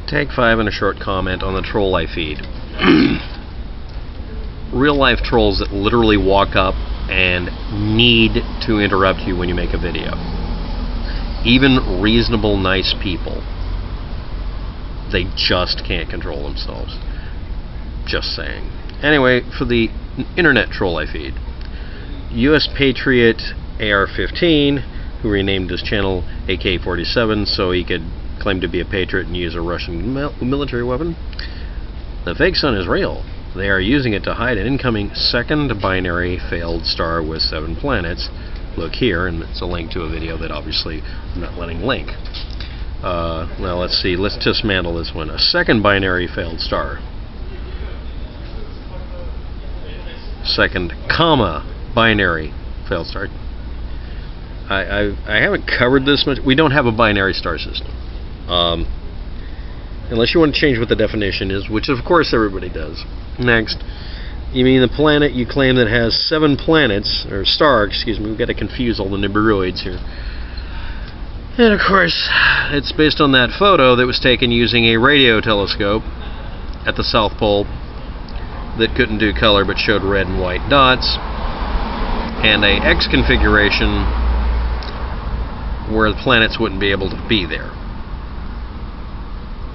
Take 5 and a short comment on the troll I feed. Real life trolls that literally walk up and need to interrupt you when you make a video. Even reasonable, nice people, they just can't control themselves. Just saying. Anyway, for the internet troll I feed, US Patriot AR-15, who renamed his channel AK-47 so he could claim to be a patriot and use a Russian military weapon. The fake sun is real. They are using it to hide an incoming second binary failed star with 7 planets. Look here, and it's a link to a video that obviously I'm not letting link. Now let's see, let's dismantle this one. A second binary failed star. Second comma binary failed star. I haven't covered this much. We don't have a binary star system. Unless you want to change what the definition is, which of course everybody does. Next, you mean the planet you claim that has 7 planets, or star, excuse me, we've got to confuse all the Nibiruids here. And of course, it's based on that photo that was taken using a radio telescope at the South Pole that couldn't do color but showed red and white dots, and a X configuration where the planets wouldn't be able to be there.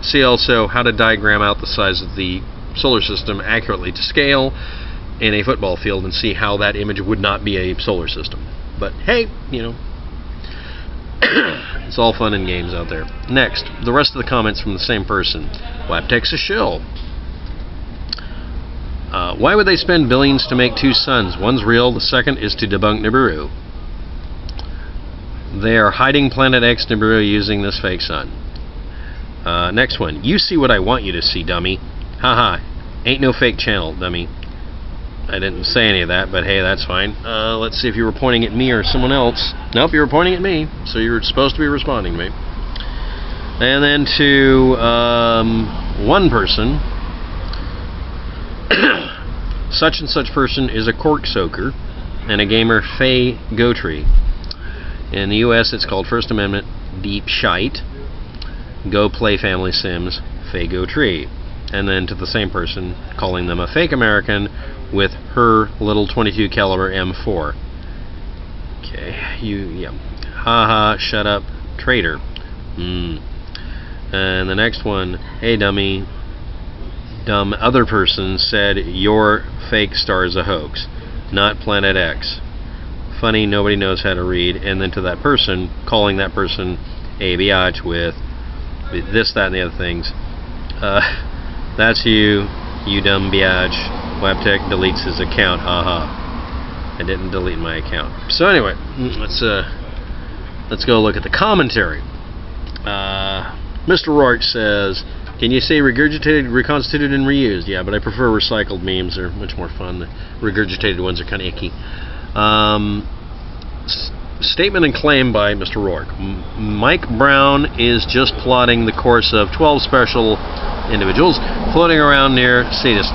See also how to diagram out the size of the solar system accurately to scale in a football field and see how that image would not be a solar system. But hey, you know, it's all fun and games out there. Next, the rest of the comments from the same person. Waptek's a shill. Why would they spend billions to make 2 suns? One's real, the second is to debunk Nibiru. They are hiding Planet X Nibiru using this fake sun. Next one. You see what I want you to see, dummy. Haha. Ain't no fake channel, dummy. I didn't say any of that, but hey, that's fine. Let's see if you were pointing at me or someone else. Nope, you were pointing at me, so you're supposed to be responding to me. And then to one person. Such and such person is a cork soaker and a gamer Faye Gotree. In the US, it's called First Amendment Deep Shite. Go play Family Sims, Faye Gotree. And then to the same person, calling them a fake American with her little .22 caliber M4. Okay, yeah. Haha, shut up, traitor. And the next one, hey dummy, dumb other person said your fake star is a hoax, not Planet X. Funny, nobody knows how to read. And then to that person, calling that person a biatch with this, that, and the other things. That's you dumb biatch. Waptek deletes his account. Haha. I didn't delete my account. So anyway, let's go look at the commentary. Mr. Rourke says, can you say regurgitated, reconstituted, and reused? Yeah, but I prefer recycled memes. They're much more fun. The regurgitated ones are kind of icky. Statement and claim by Mr. Rourke. Mike Brown is just plotting the course of 12 special individuals floating around near Cetus.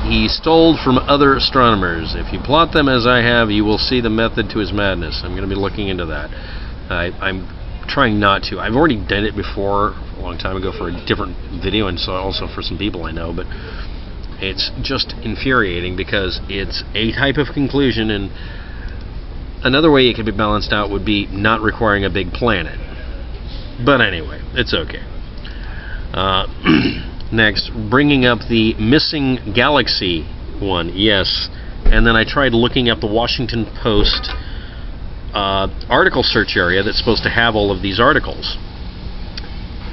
He stole from other astronomers. If you plot them as I have, you will see the method to his madness. I'm going to be looking into that. I'm trying not to. I've already done it before a long time ago for a different video, and so also for some people I know, but it's just infuriating because it's a type of conclusion, and another way it could be balanced out would be not requiring a big planet. But anyway, it's okay. Next, bringing up the missing galaxy one. Yes. And then I tried looking up the Washington Post article search area that's supposed to have all of these articles.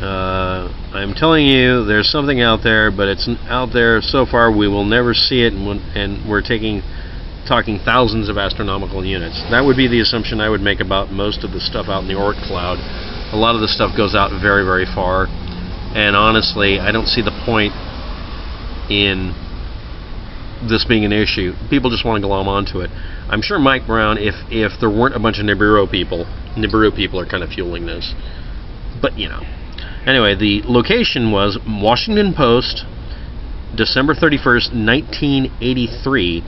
I'm telling you, there's something out there, but it's out there so far we will never see it, and we're talking thousands of astronomical units. That would be the assumption I would make about most of the stuff out in the Oort cloud. A lot of the stuff goes out very, very far, and honestly, I don't see the point in this being an issue. People just want to glom onto it. I'm sure Mike Brown, if there weren't a bunch of Nibiru people are kind of fueling this. But, you know. Anyway, the location was Washington Post, December 31st, 1983.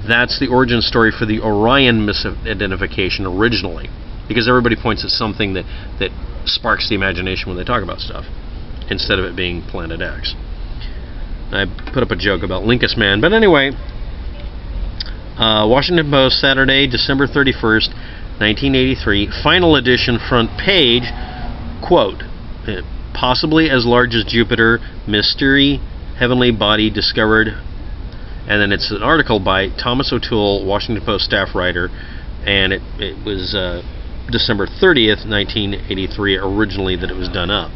That's the origin story for the Orion misidentification originally. because everybody points at something that sparks the imagination when they talk about stuff, instead of it being Planet X. I put up a joke about Linkus Man, but anyway, Washington Post, Saturday, December 31st, 1983, final edition, front page, quote, possibly as large as Jupiter, mystery, heavenly body discovered, and then it's an article by Thomas O'Toole, Washington Post staff writer, and it was December 30th, 1983, originally that it was done up.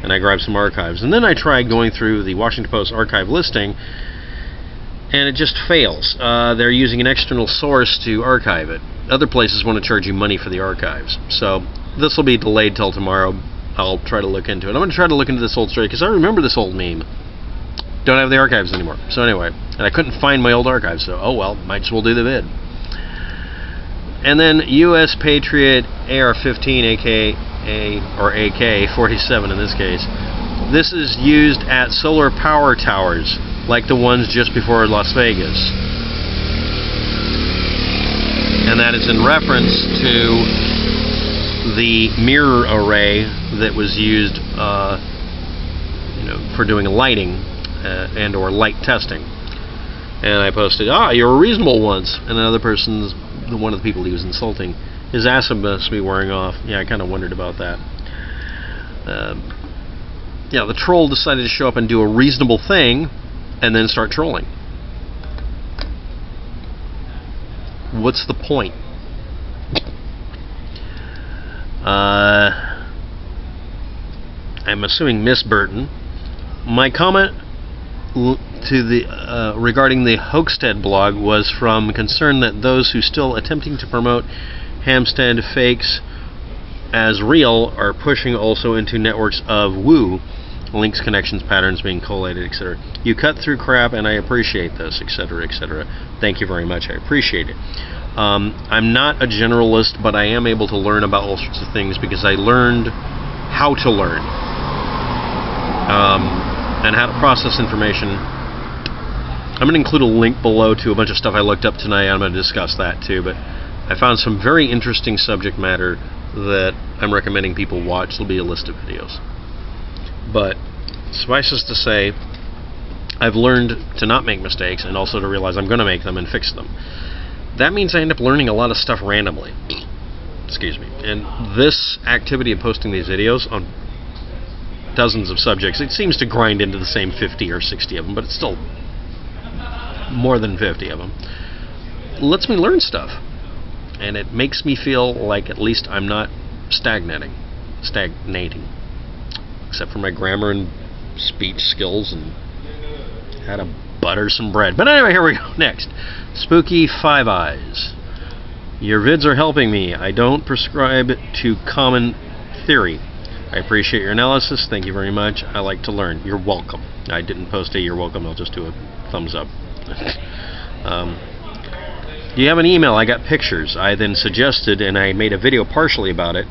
And I grabbed some archives. And then I tried going through the Washington Post archive listing, and it just fails. They're using an external source to archive it. Other places want to charge you money for the archives. So this will be delayed till tomorrow. I'll try to look into it. I'm going to try to look into this old story, because I remember this old meme. Don't have the archives anymore. So anyway, and I couldn't find my old archives, so oh well, might as well do the vid. And then U.S. Patriot AR-15, or AK-47 in this case. This is used at solar power towers, like the ones just before Las Vegas. And that is in reference to the mirror array that was used for doing lighting and or light testing. And I posted, you're a reasonable once. And another person's, one of the people he was insulting, his ass must be wearing off. Yeah, I kind of wondered about that. Yeah, the troll decided to show up and do a reasonable thing and then start trolling. What's the point? I'm assuming Miss Burton. My comment to the regarding the Hoaxted blog was from concern that those who still attempting to promote Hampstead fakes as real are pushing also into networks of woo, links, connections, patterns being collated, etc. You cut through crap, and I appreciate this, etc., etc. Thank you very much. I appreciate it. I'm not a generalist, but I am able to learn about all sorts of things because I learned how to learn and how to process information. I'm going to include a link below to a bunch of stuff I looked up tonight. I'm going to discuss that too, but I found some very interesting subject matter that I'm recommending people watch. There'll be a list of videos. But suffice it to say, I've learned to not make mistakes and also to realize I'm going to make them and fix them. That means I end up learning a lot of stuff randomly. Excuse me. And this activity of posting these videos on dozens of subjects, it seems to grind into the same 50 or 60 of them, but it's still more than 50 of them, lets me learn stuff. And it makes me feel like at least I'm not stagnating. Except for my grammar and speech skills and how to butter some bread. But anyway, here we go. Next. Spooky Five Eyes. Your vids are helping me. I don't prescribe to common theory. I appreciate your analysis. Thank you very much. I like to learn. You're welcome. I didn't post a you're welcome. I'll just do a thumbs up. You have an email. I got pictures. I then suggested, and I made a video partially about it,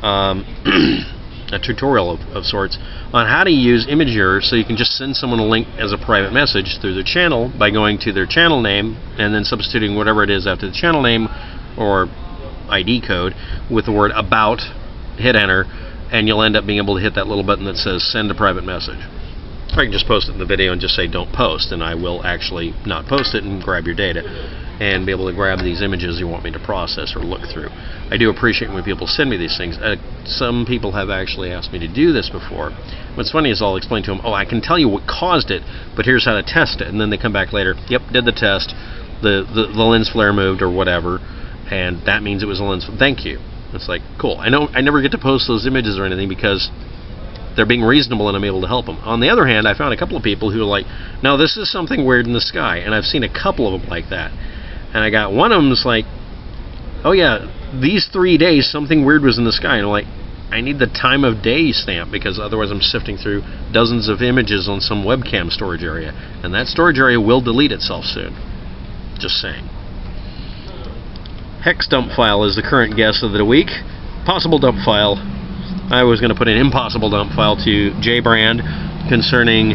a tutorial of sorts, on how to use Imager so you can just send someone a link as a private message through their channel by going to their channel name and then substituting whatever it is after the channel name or ID code with the word about, hit enter, and you'll end up being able to hit that little button that says send a private message. I can just post it in the video and just say don't post, and I will actually not post it and grab your data and be able to grab these images you want me to process or look through. I do appreciate when people send me these things. Some people have actually asked me to do this before. What's funny is I'll explain to them, I can tell you what caused it, but here's how to test it. And then they come back later, yep, did the test, the lens flare moved or whatever, and that means it was a lens flare. Thank you. It's like, cool. I know I never get to post those images or anything because they're being reasonable and I'm able to help them. On the other hand, I found a couple of people who are like, no, this is something weird in the sky. And I've seen a couple of them like that. And I got one of them that's like, oh yeah, these 3 days something weird was in the sky. And I'm like, I need the time of day stamp because otherwise I'm sifting through dozens of images on some webcam storage area. And that storage area will delete itself soon. Just saying. Hex dump file is the current guest of the week. Possible dump file. I was going to put an impossible dump file to J-Brand concerning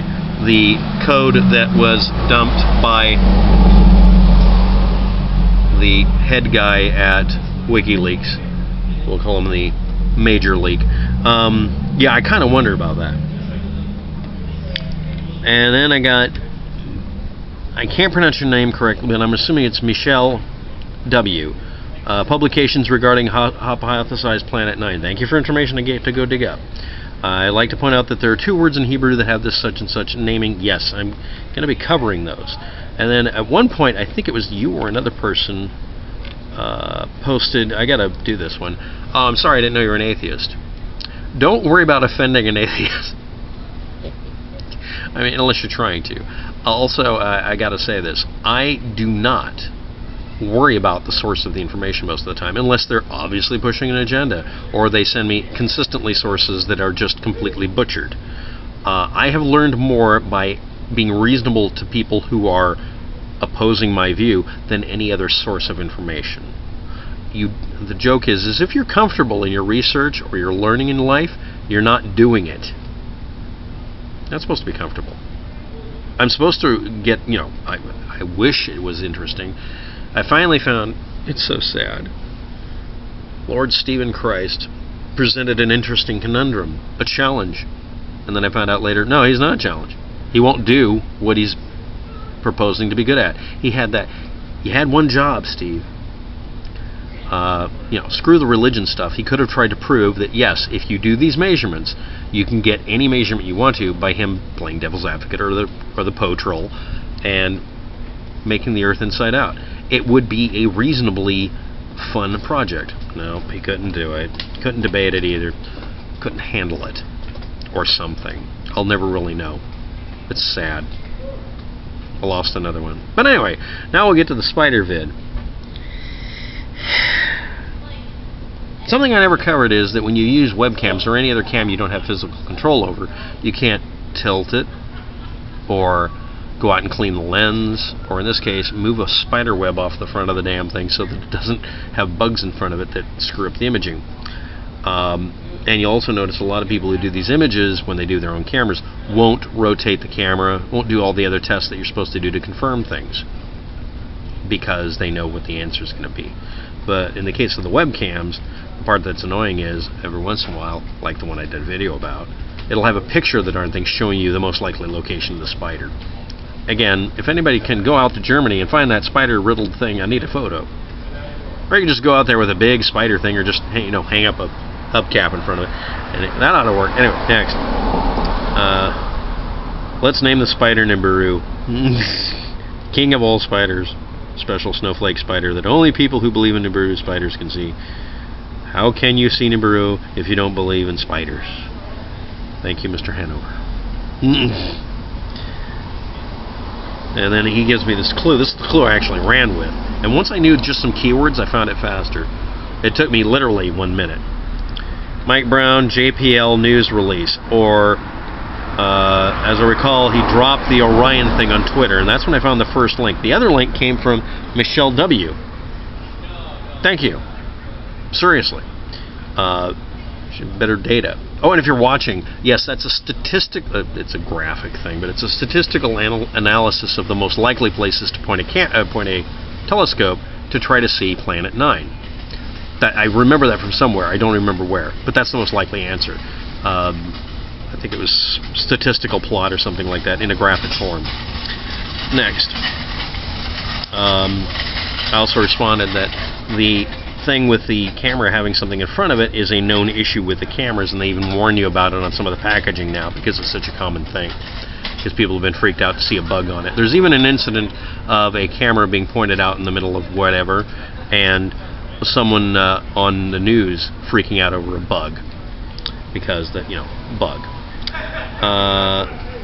the code that was dumped by the head guy at WikiLeaks We'll call him the Major League. Yeah, I kind of wonder about that. And then I can't pronounce your name correctly, but I'm assuming it's Michelle W. Publications regarding hypothesized Planet 9. Thank you for information to go dig up. I'd like to point out that there are 2 words in Hebrew that have this such and such naming. Yes, I'm going to be covering those. And then at one point, I think it was you or another person posted, I got to do this one. I'm sorry, I didn't know you were an atheist. Don't worry about offending an atheist. I mean, unless you're trying to. Also, I got to say this. I do not worry about the source of the information most of the time, unless they're obviously pushing an agenda, or they send me consistently sources that are just completely butchered. I have learned more by being reasonable to people who are opposing my view than any other source of information. The joke is if you're comfortable in your research or your learning in life, you're not doing it. Not supposed to be comfortable. I'm supposed to get, I wish it was interesting. I finally found, it's so sad, Lord Stephen Christ presented an interesting conundrum, a challenge. And then I found out later, no, he's not a challenge. He won't do what he's proposing to be good at. He had one job, Steve. Screw the religion stuff. He could have tried to prove that, yes, if you do these measurements, you can get any measurement you want to by him playing devil's advocate or the Poe troll and making the earth inside out. It would be a reasonably fun project. No, he couldn't do it. Couldn't debate it either. Couldn't handle it. Or something. I'll never really know. It's sad. I lost another one. But anyway, now we'll get to the spider vid. Something I never covered is that when you use webcams or any other cam you don't have physical control over, you can't tilt it or go out and clean the lens, or in this case, move a spider web off the front of the damn thing so that it doesn't have bugs in front of it that screw up the imaging. And you'll also notice a lot of people who do these images, when they do their own cameras, won't rotate the camera, won't do all the other tests that you're supposed to do to confirm things, because they know what the answer is going to be. But in the case of the webcams, the part that's annoying is, every once in a while, like the one I did a video about, it'll have a picture of the darn thing showing you the most likely location of the spider. Again, if anybody can go out to Germany and find that spider-riddled thing, I need a photo. Or you can just go out there with a big spider thing, or just hang up a hubcap in front of it, and that ought to work. Anyway, next. Let's name the spider Nibiru. King of all spiders. Special snowflake spider that only people who believe in Nibiru spiders can see. How can you see Nibiru if you don't believe in spiders? Thank you, Mr. Hanover. And then he gives me this clue. This is the clue I actually ran with. And once I knew just some keywords, I found it faster. It took me literally 1 minute. Mike Brown, JPL news release. Or, as I recall, he dropped the Orion thing on Twitter. And that's when I found the first link. The other link came from Michelle W. Thank you. Seriously. Better data. Oh, and if you're watching, yes, that's a it's a graphic thing, but it's a statistical analysis of the most likely places to point a telescope to try to see Planet 9. I remember that from somewhere. I don't remember where, but that's the most likely answer. I think it was statistical plot or something like that in a graphic form. Next. I also responded that the thing with the camera having something in front of it is a known issue with the cameras, and they even warn you about it on some of the packaging now because it's such a common thing, because people have been freaked out to see a bug on it. There's even an incident of a camera being pointed out in the middle of whatever, and someone on the news freaking out over a bug, because that, bug.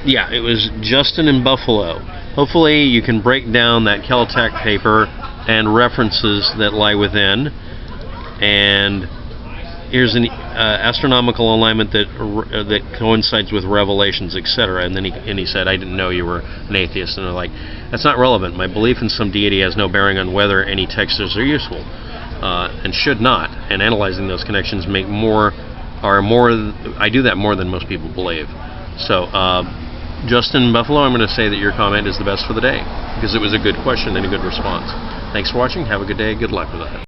Yeah, it was Justin in Buffalo. Hopefully you can break down that Caltech paper and references that lie within. And here's an astronomical alignment that coincides with revelations, etc. And then he said, I didn't know you were an atheist. And they're like, that's not relevant. My belief in some deity has no bearing on whether any texts are useful, and should not. And analyzing those connections I do that more than most people believe. So, Justin Buffalo, I'm going to say that your comment is the best for the day, because it was a good question and a good response. Thanks for watching. Have a good day. Good luck with that.